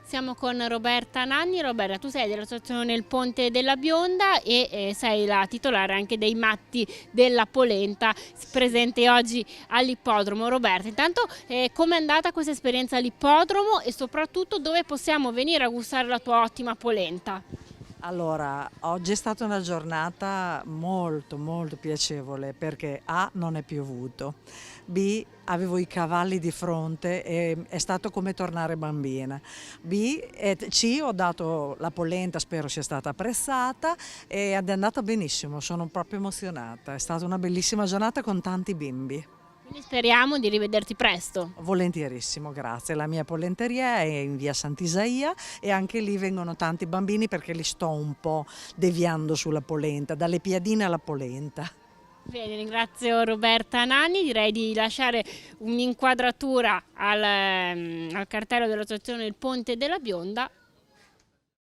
Siamo con Roberta Nanni. Roberta, tu sei dell'associazione Il Ponte della Bionda e sei la titolare anche dei Matti della Polenta, presente oggi all'ippodromo. Roberta, intanto com'è andata questa esperienza all'ippodromo e soprattutto dove possiamo venire a gustare la tua ottima polenta? Allora, oggi è stata una giornata molto piacevole perché A non è piovuto, B avevo i cavalli di fronte e è stato come tornare bambina, C ho dato la polenta, spero sia stata apprezzata ed è andata benissimo, sono proprio emozionata, è stata una bellissima giornata con tanti bimbi. Quindi speriamo di rivederti presto. Volentierissimo, grazie. La mia polenteria è in via Sant'Isaia e anche lì vengono tanti bambini perché li sto un po' deviando sulla polenta, dalle piadine alla polenta. Bene, ringrazio Roberta Nanni, direi di lasciare un'inquadratura al cartello dell'associazione Il Ponte della Bionda